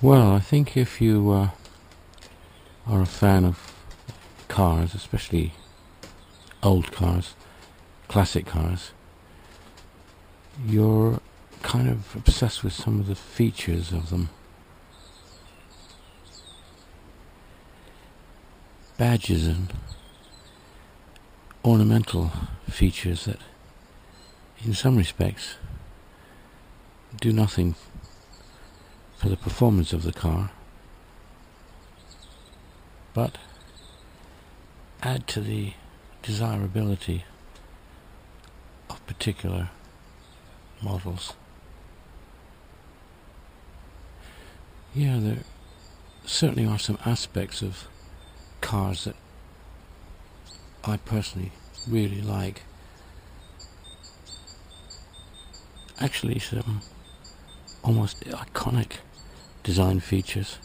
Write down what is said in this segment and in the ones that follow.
Well, I think if you are a fan of cars, especially old cars, classic cars, you're kind of obsessed with some of the features of them. Badges and ornamental features that, in some respects, do nothing for the performance of the car, but add to the desirability of particular models. Yeah, there certainly are some aspects of cars that I personally really like. Actually, some almost iconic design features.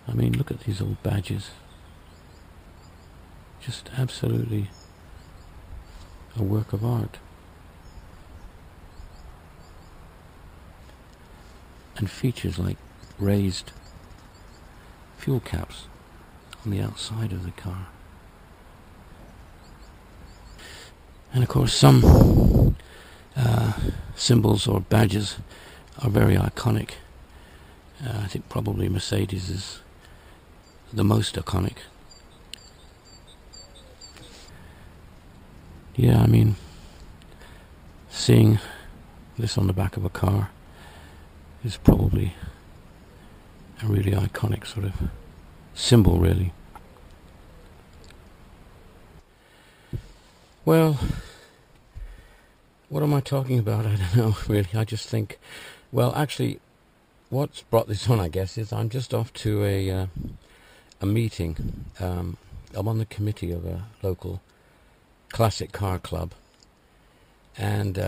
I mean, look at these old badges. Just absolutely a work of art. And features like raised fuel caps on the outside of the car. And of course some symbols or badges are very iconic. I think probably Mercedes is the most iconic. Yeah, I mean, seeing this on the back of a car is probably a really iconic sort of symbol, really. Well, what am I talking about? I don't know, really. I just think, well, actually, what's brought this on, I guess, is I'm just off to a meeting. I'm on the committee of a local classic car club, and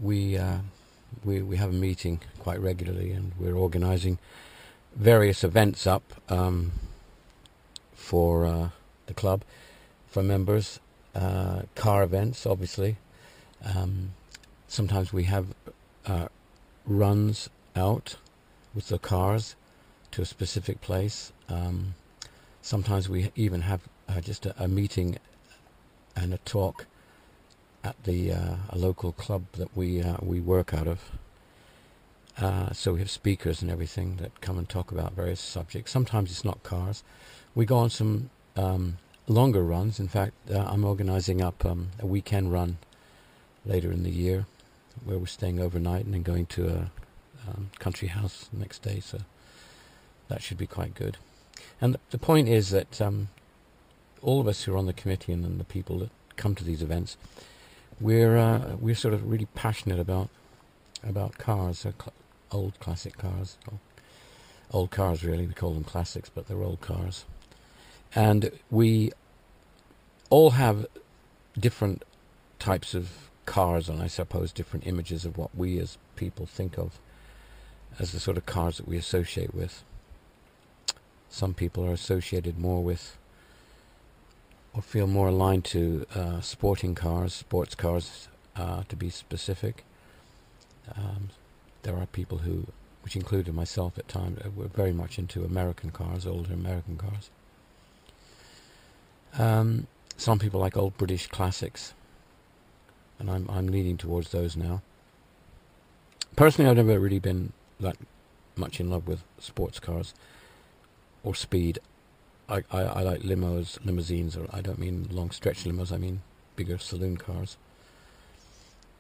we have a meeting quite regularly, and we're organising various events up for the club, for members, car events, obviously. Sometimes we have runs out with the cars to a specific place. Sometimes we even have just a meeting and a talk at the a local club that we work out of. So we have speakers and everything that come and talk about various subjects. Sometimes it's not cars. We go on some longer runs. In fact, I'm organising up a weekend run later in the year where we're staying overnight and then going to a country house the next day. So that should be quite good. And the point is that all of us who are on the committee and the people that come to these events, we're sort of really passionate about cars, old classic cars, old cars really. We call them classics, but they're old cars, and we all have different types of cars, and I suppose different images of what we as people think of as the sort of cars that we associate with. Some people are associated more with, or feel more aligned to, sporting cars, sports cars, to be specific. There are people who, which included myself at times, were very much into American cars, older American cars. Some people like old British classics, and I'm leaning towards those now. Personally, I've never really been that much in love with sports cars or speed. I like limousines, or I don't mean long stretch limos, I mean bigger saloon cars.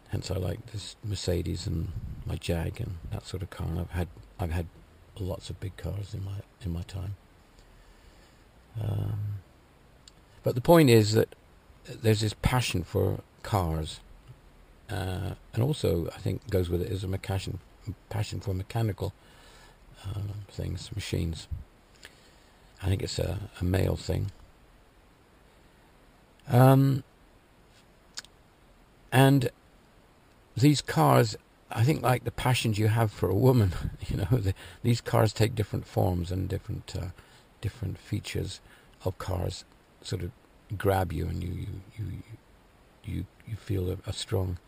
Hence I like this Mercedes and my Jag and that sort of car, and I've had lots of big cars in my time. But the point is that there's this passion for cars, and also I think goes with it is a passion for mechanical things, machines. I think it's a male thing. And these cars, I think, like the passions you have for a woman, these cars take different forms, and different features of cars sort of grab you, and you feel a strong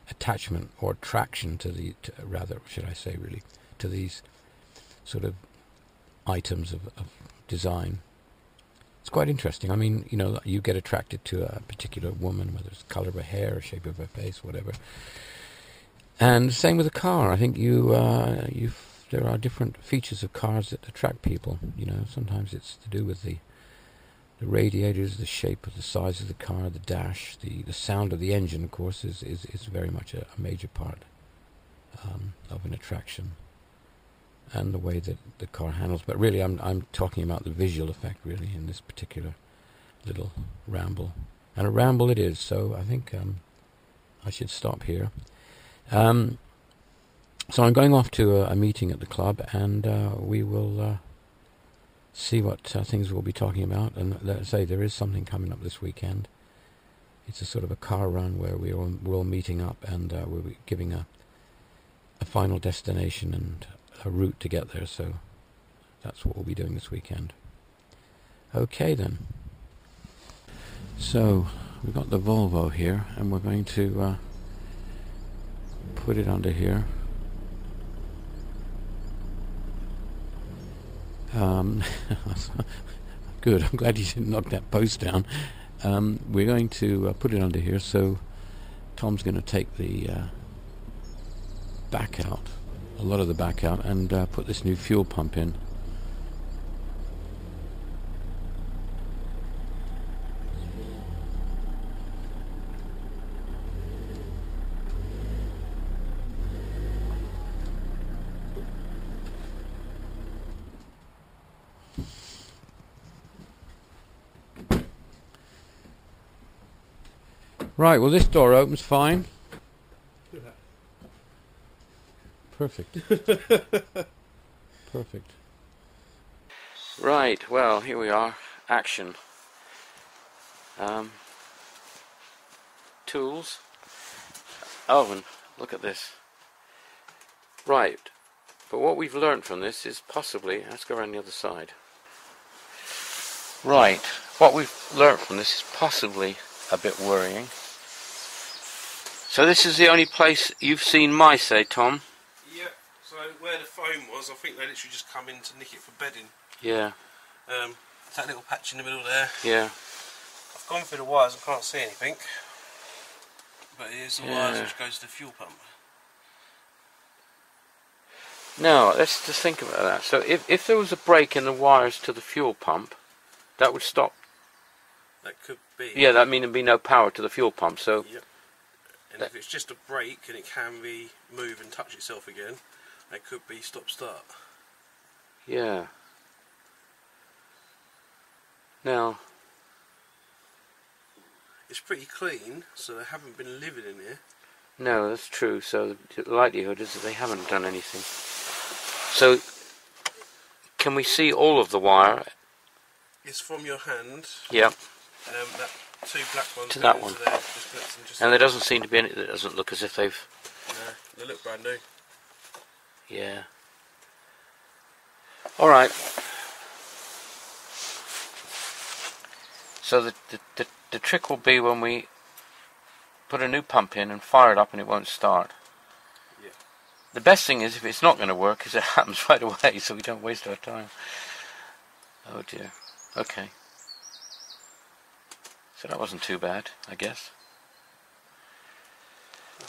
attachment or attraction to rather, should I say, really, to these sort of items of design. It's quite interesting. I mean, you know, you get attracted to a particular woman, whether it's the colour of her hair or shape of her face, whatever. And same with a car. I think there are different features of cars that attract people. You know, sometimes it's to do with the radiators, the shape of the size of the car, the dash, the sound of the engine, of course, is very much a major part of an attraction, and the way that the car handles. But really, I'm talking about the visual effect, really, in this particular little ramble. And a ramble it is, so I think I should stop here. So I'm going off to a meeting at the club, and we will see what things we'll be talking about. And let's say there is something coming up this weekend. It's a sort of a car run where we're all meeting up, and we'll be giving a final destination and a route to get there. So that's what we'll be doing this weekend. Okay then. So we've got the Volvo here, and we're going to put it under here. Good, I'm glad you didn't knock that post down. We're going to put it under here, so Tom's going to take the back out, a lot of the back out, and put this new fuel pump in. Right, well, this door opens fine. Perfect. Perfect. Right, well, here we are. Action. Tools. Oh, and look at this. Right, but what we've learned from this is possibly... Let's go around the other side. Right, what we've learned from this is possibly a bit worrying. So this is the only place you've seen mice, eh, Tom? Yeah, so where the foam was, I think they literally just come in to nick it for bedding. Yeah. That little patch in the middle there. Yeah. I've gone through the wires, I can't see anything. But here's the wires which goes to the fuel pump. Now, let's just think about that. So if there was a break in the wires to the fuel pump, that would stop. That could be. Yeah, that mean there'd be no power to the fuel pump, so... Yep. And if it's just a break and it can be move and touch itself again, that could be stop-start. Yeah. Now... It's pretty clean, so they haven't been living in here. No, that's true. So the likelihood is that they haven't done anything. So, can we see all of the wire? It's from your hand. Yep. That two black ones to that one. there, And there doesn't seem to be any. It doesn't look as if they've. No, they look brand new. Yeah. All right. So the trick will be when we put a new pump in and fire it up and it won't start. Yeah. The best thing is if it's not going to work is it happens right away, so we don't waste our time. Oh dear. Okay. So that wasn't too bad, I guess.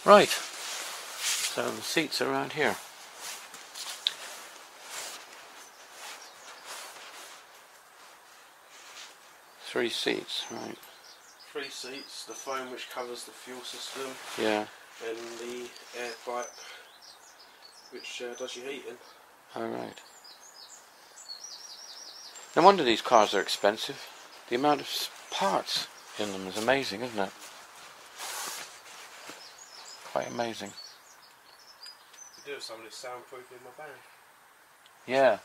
Right. So the seats are around here. Three seats, right. 3 seats, the foam which covers the fuel system. Yeah. And the air pipe which does your heating. Alright. No wonder these cars are expensive. The amount of parts in them is amazing, isn't it? Quite amazing. You do have some of this soundproof in my van. Yeah.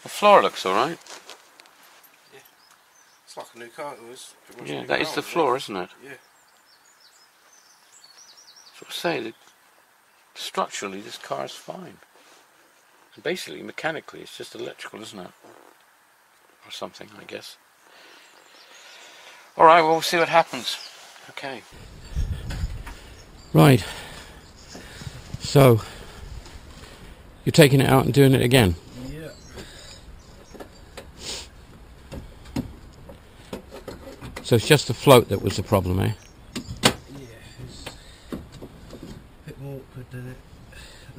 The floor looks alright. Yeah. It's like a new car. Yeah, that is the floor, isn't it? Yeah. So I say that structurally this car is fine. Basically, mechanically, it's just electrical, isn't it? Or something, I guess. Alright, well, we'll see what happens. Okay. Right. So, you're taking it out and doing it again? Yeah. So it's just the float that was the problem, eh? Yeah, it's a bit more awkward than it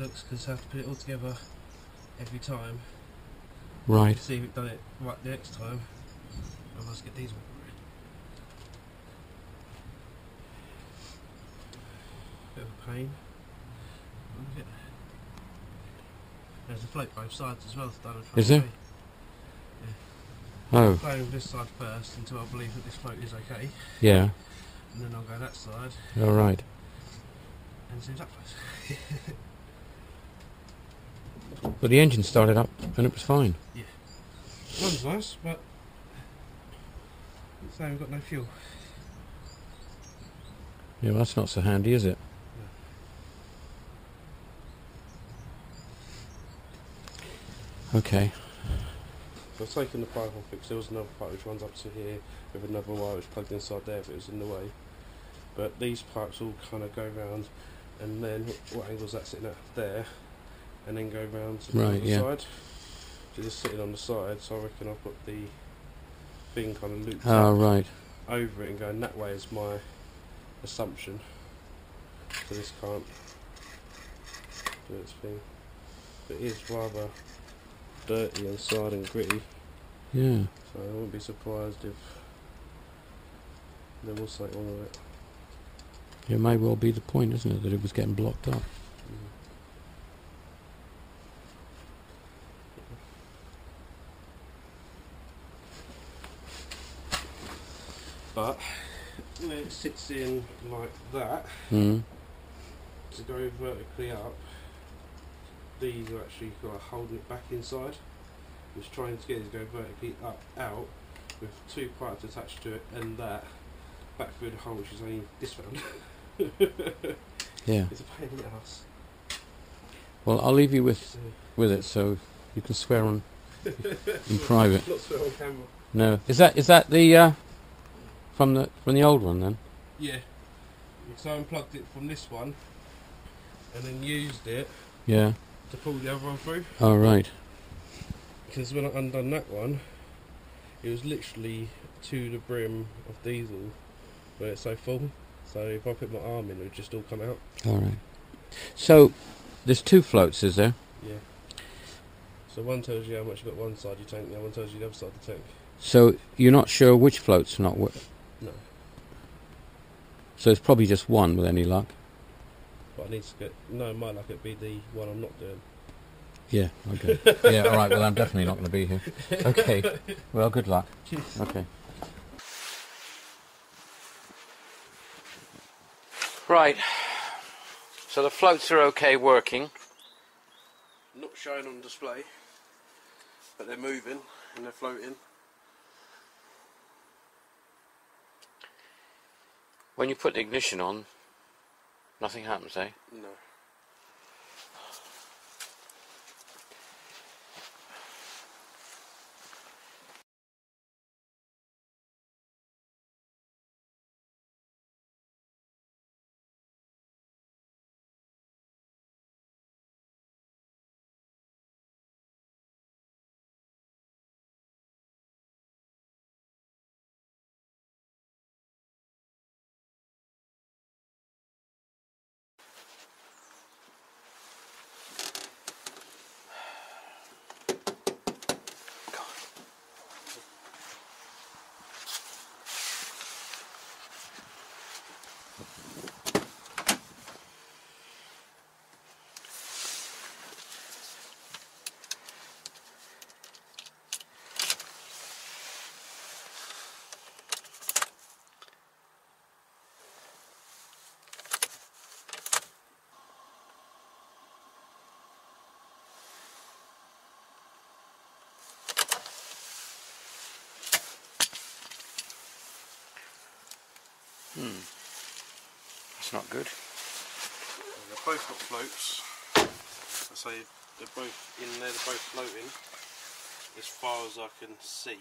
looks because I have to put it all together every time. Right. See if we've done it right the next time. I must get these ones. Bit of a pain. There's a float both sides as well. Is there? Yeah. Oh. I'm playing with this side first until I believe that this float is okay. Yeah. And then I'll go that side. Alright. And see if that floats. But the engine started up and it was fine. Yeah. Runs nice, but it's saying we've got no fuel. Yeah, well, that's not so handy, is it? Okay. So I've taken the pipe off because there was another pipe which runs up to here with another wire which plugged inside there if it was in the way. But these pipes all kind of go round, and then what angle's that sitting at there, and then go round to the other side. So just sitting on the side, so I reckon I've got the thing kind of looped up over it and going that way is my assumption. So this can't do its thing. But it is rather dirty inside and gritty. Yeah. So I wouldn't be surprised if there was something wrong with it. It may well be the point, isn't it, that it was getting blocked up. But when it sits in like that, to go vertically up, these are actually kind of holding it back inside. Just trying to get it to go vertically up, out, with two pipes attached to it, and that back through the hole, which is only this round. Yeah. It's a pain in the ass. Well, I'll leave you with it, so you can swear on in private. Not swear on camera. No. Is that the from the old one then? Yeah. So I unplugged it from this one, and then used it. Yeah. To pull the other one through. Oh right. Because when I undone that one, it was literally to the brim of diesel, where it's so full. So if I put my arm in, it would just all come out. All right. So there's two floats, is there? Yeah. So one tells you how much you've got one side of your tank, the other one tells you the other side of the tank. So you're not sure which float's not No. So it's probably just one with any luck. But I need to get... No, my luck it'd be the one I'm not doing. Yeah, okay. Yeah, alright, well I'm definitely not going to be here. Okay, well good luck. Cheers. Okay. Right, so the floats are okay working. Not showing on display, but they're moving and they're floating. When you put the ignition on, nothing happens, eh? No. That's not good. They're both got floats. I say they're both in there, they're both floating as far as I can see.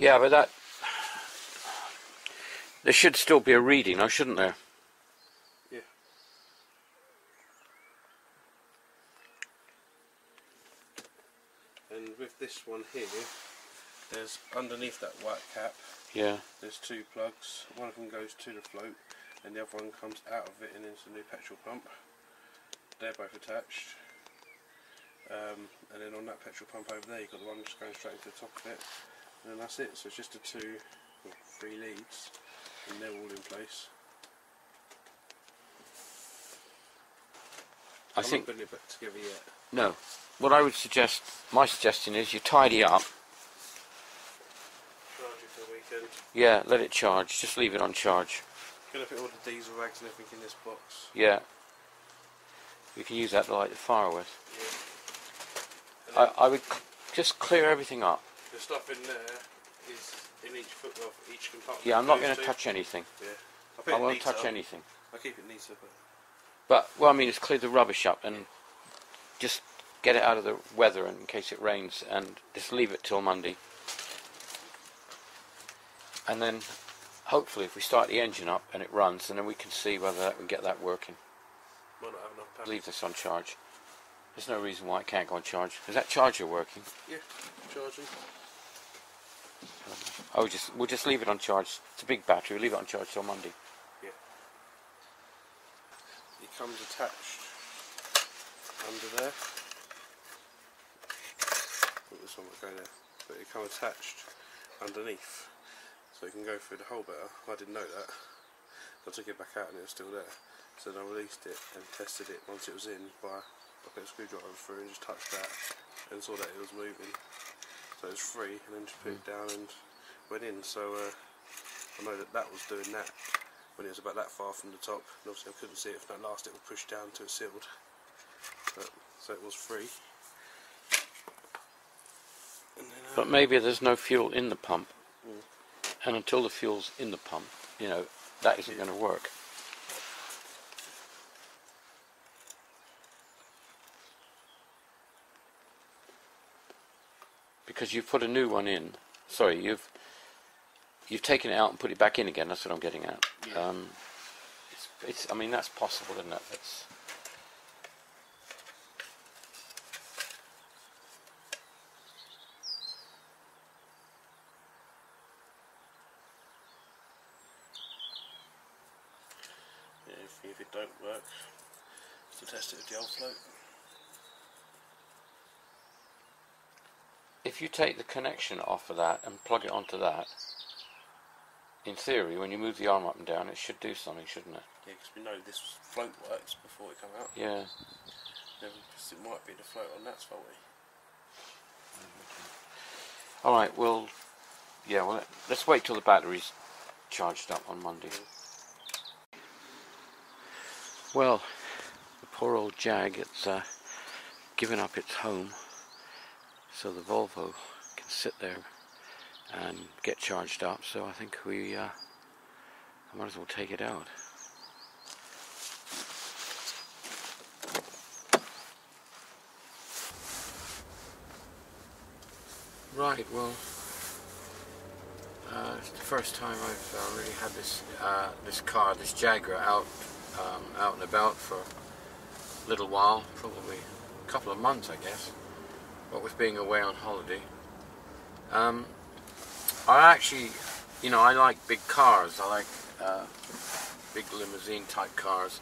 Yeah, but that... There should still be a reading, though, shouldn't there? Yeah. And with this one here, there's underneath that white cap, yeah, there's two plugs. One of them goes to the float and the other one comes out of it and into the new petrol pump. They're both attached. And then on that petrol pump over there you've got the one just going straight into the top of it. And then that's it, so it's just the three leads and they're all in place. I'm not putting it back together yet. No. What I would suggest, my suggestion is you tidy up. Charge it for the weekend. Yeah, let it charge. Just leave it on charge. Gonna put all the diesel rags and everything in this box. Yeah. You can use that to light the fire with. Yeah. I would just clear everything up. The stuff in there is in each foot of each compartment. Yeah, I'm not going to touch anything. Yeah. I won't touch anything. I'll keep it neater. But, well, I mean, just clear the rubbish up and just get it out of the weather in case it rains and just leave it till Monday. And then, hopefully, if we start the engine up and it runs, and then we can see whether we can get that working. Might not have enough power. Leave this on charge. There's no reason why it can't go on charge. Is that charger working? Yeah, charging. Oh, we'll just leave it on charge. It's a big battery. We'll leave it on charge till Monday. Yeah. It comes attached under there. Put this one will go there. But it comes attached underneath, so you can go through the hole better. I didn't know that. I took it back out and it was still there. So then I released it and tested it once it was in by I put a screwdriver through and just touched that and saw that it was moving. So it was free, and then just put it down and went in. So I know that was doing that when it was about that far from the top. And obviously I couldn't see it if that last it would push down till it sealed. So it was free. And then, but maybe there's no fuel in the pump, and until the fuel's in the pump, you know, that isn't going to work. Because you've put a new one in. Sorry, you've taken it out and put it back in again. That's what I'm getting at. Yeah. I mean, that's possible, isn't it? It's if it don't work, to test it with the old float. if you take the connection off of that and plug it onto that, in theory, when you move the arm up and down, it should do something, shouldn't it? Yeah, because we know this float works before it come out. Yeah. Because it might be the float on that's faulty. All right. Well, yeah. Well, let's wait till the battery's charged up on Monday. Well, the poor old Jag, it's given up its home, so the Volvo can sit there and get charged up. So I think I might as well take it out. Right. Well, it's the first time I've really had this this Jaguar out and about for a little while, probably a couple of months, I guess. What with being away on holiday. I actually, I like big cars. I like big limousine type cars.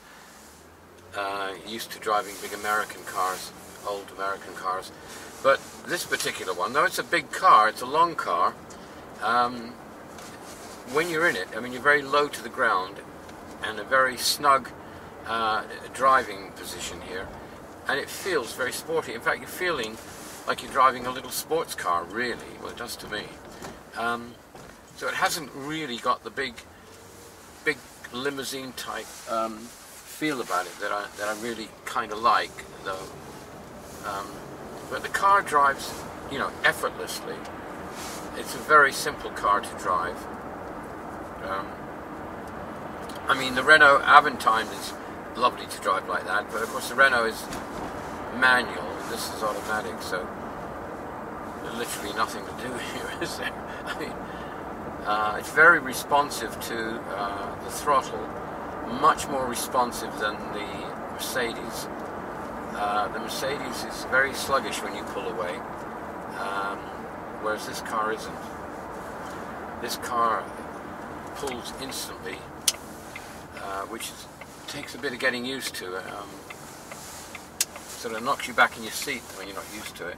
Used to driving big American cars, old American cars. But this particular one, though it's a big car, it's a long car, when you're in it, I mean, you're very low to the ground and a very snug driving position here, and it feels very sporty. In fact, you're feeling like you're driving a little sports car, really. Well, it does to me. So it hasn't really got the big limousine type feel about it that I really kind of like, though. But the car drives, effortlessly. It's a very simple car to drive. I mean, the Renault Aventine is lovely to drive like that, but of course the Renault is manual, and this is automatic, so There's literally nothing to do here, is there? I mean, it's very responsive to the throttle, much more responsive than the Mercedes. The Mercedes is very sluggish when you pull away, whereas this car isn't. This car pulls instantly, which takes a bit of getting used to. Sort of knocks you back in your seat when you're not used to it.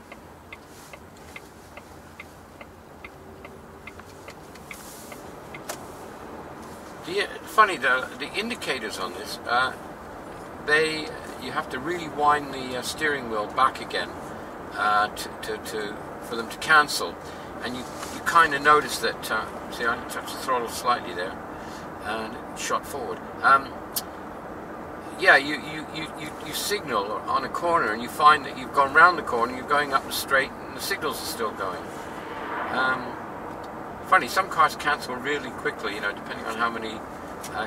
Funny, the indicators on this, you have to really wind the steering wheel back again for them to cancel, and you kind of notice that. See, I touched the throttle slightly there, and it shot forward. Yeah, you signal on a corner, and you find that you've gone round the corner, you're going up the straight, and the signals are still going. Funny, some cars cancel really quickly, you know, depending on how many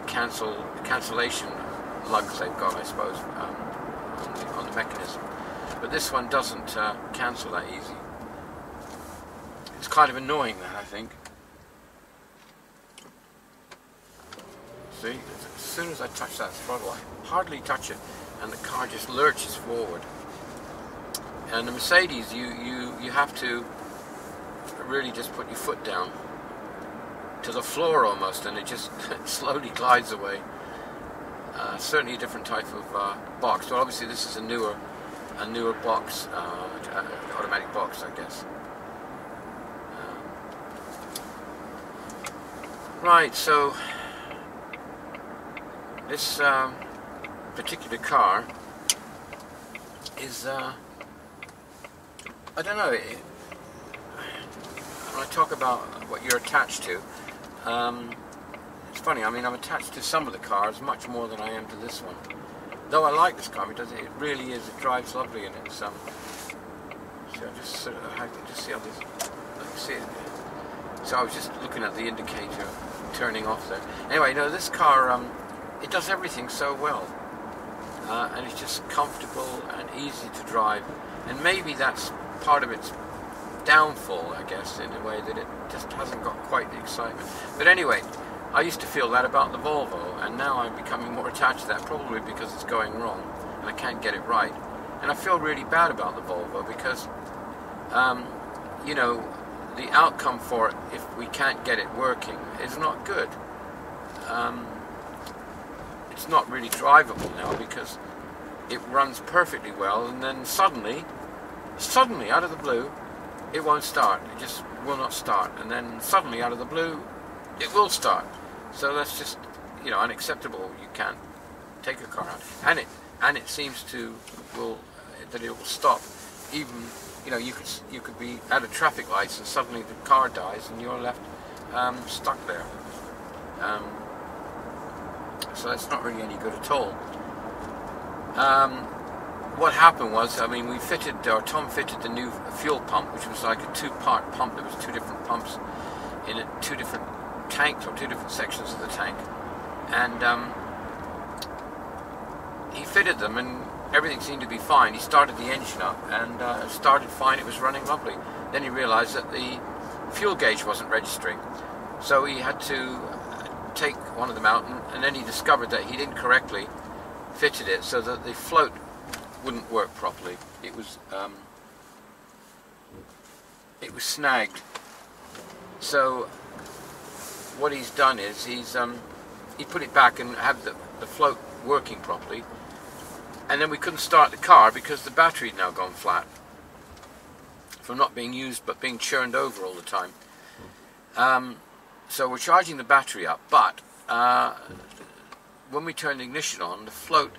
cancellation lugs they've got, I suppose, on the mechanism. But this one doesn't cancel that easy. It's kind of annoying, that, I think. See, as soon as I touch that throttle, I hardly touch it, and the car just lurches forward. And the Mercedes, you have to really just put your foot down to the floor almost, and it just slowly glides away. Certainly a different type of box. Well, obviously this is a newer box, automatic box, I guess. Right, so this particular car is, I don't know, when I talk about what you're attached to, it's funny, I mean, I'm attached to some of the cars much more than I am to this one. Though I like this car, it really is, it drives lovely, and it's, see, I just sort of, I can just see how this, I can see it. So I was just looking at the indicator turning off there. Anyway, no, this car, it does everything so well, and it's just comfortable and easy to drive, and maybe that's part of its downfall, I guess, in a way that it just hasn't got quite the excitement. But anyway, I used to feel that about the Volvo, and now I'm becoming more attached to that, probably because it's going wrong and I can't get it right. And I feel really bad about the Volvo because, you know, the outcome for it, if we can't get it working, is not good. It's not really drivable now because it runs perfectly well, and then suddenly, out of the blue, it won't start. It just will not start. And then suddenly, out of the blue, it will start. So that's just, you know, unacceptable. You can't take a car out, and it seems to that it will stop. Even, you know, you could be at a traffic lights and suddenly the car dies and you're left stuck there. So that's not really any good at all. What happened was, I mean, Tom fitted the new fuel pump, which was like a two-part pump. There was two different pumps in it, two different tanks, or two different sections of the tank. And he fitted them, and everything seemed to be fine. He started the engine up, and it started fine. It was running lovely. Then he realized that the fuel gauge wasn't registering. So he had to take one of them out, and then he discovered that he'd incorrectly fitted it so that the float wouldn't work properly. It was snagged. So what he's done is he put it back and had the float working properly, and then we couldn't start the car because the battery had now gone flat from not being used but being churned over all the time. So we're charging the battery up, but when we turn the ignition on, the float,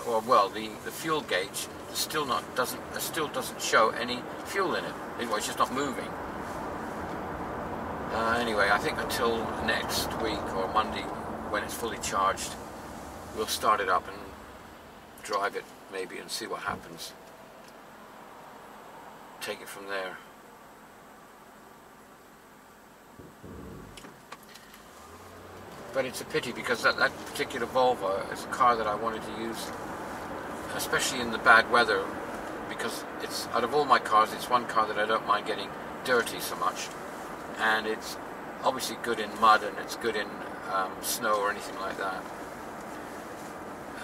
or well, the fuel gauge still doesn't show any fuel in it. It's just not moving. Anyway, I think until next week or Monday, when it's fully charged, we'll start it up and drive it maybe and see what happens. Take it from there. But it's a pity because that particular Volvo is a car that I wanted to use, especially in the bad weather, because it's, out of all my cars, it's one car that I don't mind getting dirty so much, and it's obviously good in mud and it's good in snow or anything like that.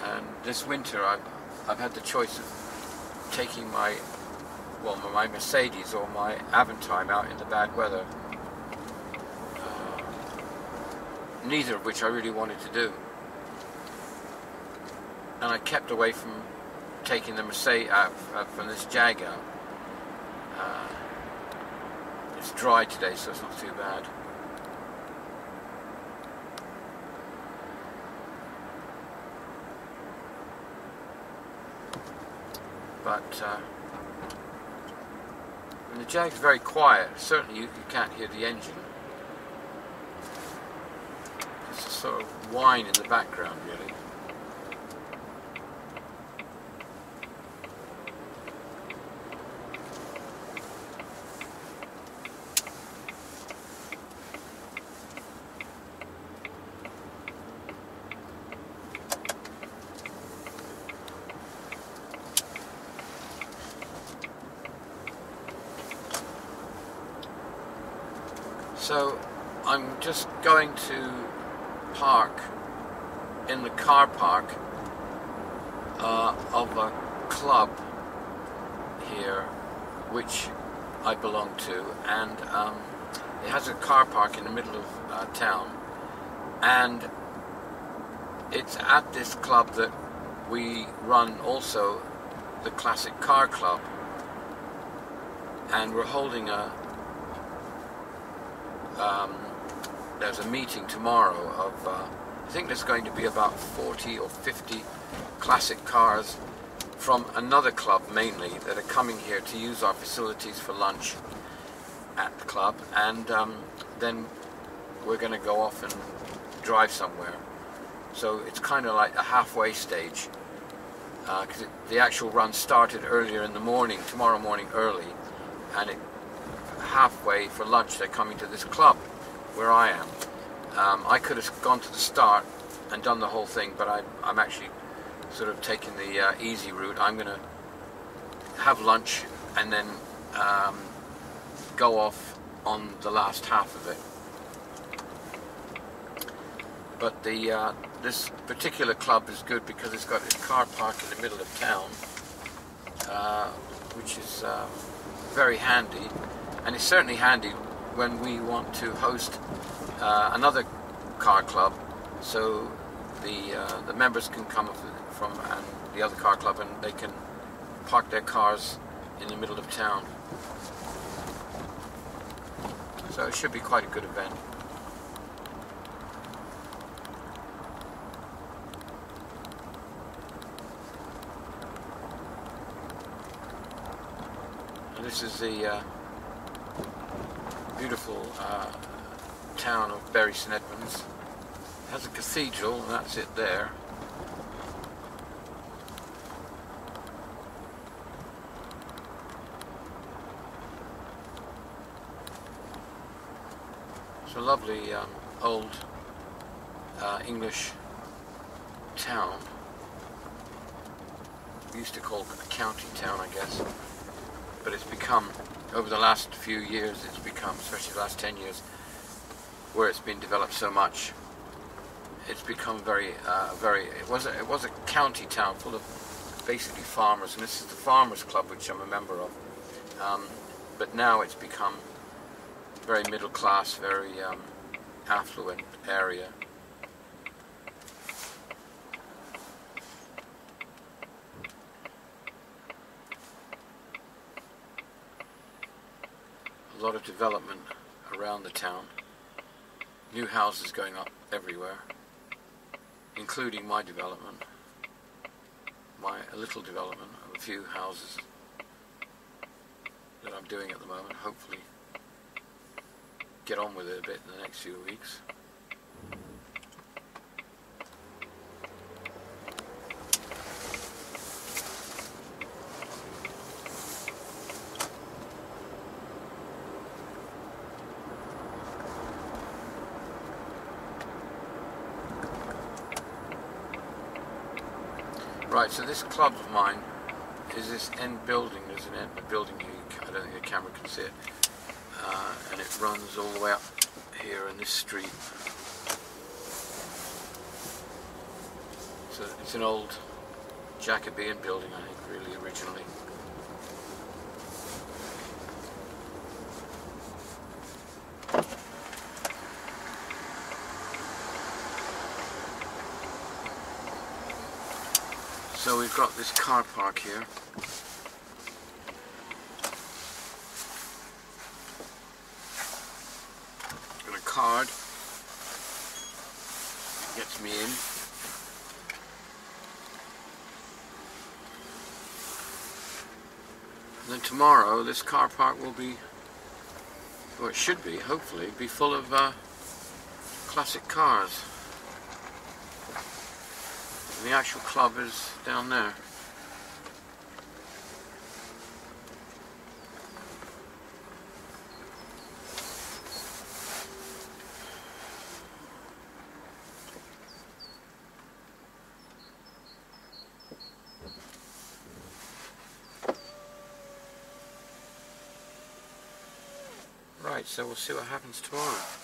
And this winter I've had the choice of taking my Mercedes or my Aventime out in the bad weather, neither of which I really wanted to do, and I kept away from taking the Mercedes out from this Jag out. It's dry today, so it's not too bad. But and the Jag's very quiet. Certainly you can't hear the engine. It's a sort of whine in the background, really. So I'm just going to park in the car park of a club here which I belong to, and it has a car park in the middle of town, and it's at this club that we run also the Classic Car Club, and we're holding there's a meeting tomorrow of I think there's going to be about 40 or 50 classic cars from another club mainly that are coming here to use our facilities for lunch at the club, and then we're going to go off and drive somewhere. So it's kind of like a halfway stage, because the actual run started earlier in the morning, tomorrow morning early, and halfway for lunch they're coming to this club where I am. I could have gone to the start and done the whole thing, but I'm actually sort of taking the easy route. I'm going to have lunch and then go off on the last half of it. But this particular club is good because it's got its car park in the middle of town, which is very handy, and it's certainly handy when we want to host another car club, so the members can come from the other car club and they can park their cars in the middle of town. So it should be quite a good event. And this is the beautiful town of Bury St Edmunds. It has a cathedral, and that's it there. It's a lovely old English town. We used to call it a county town, I guess, but it's become, over the last few years, it's become, especially the last 10 years, where it's been developed so much, it's become very, it was a county town full of basically farmers, and this is the Farmers Club, which I'm a member of, but now it's become very middle class, very affluent area. A lot of development around the town. New houses going up everywhere, including my development, a little development of a few houses that I'm doing at the moment. Hopefully get on with it a bit in the next few weeks. Right, so this club of mine is this end building. There's an end building here. I don't think the camera can see it, and it runs all the way up here in this street. So it's an old Jacobean building, I think, really originally. So we've got this car park here. Got a card. Gets me in. And then tomorrow this car park will be, or it should be, hopefully, be full of classic cars. And the actual club is down there. Right, so we'll see what happens tomorrow.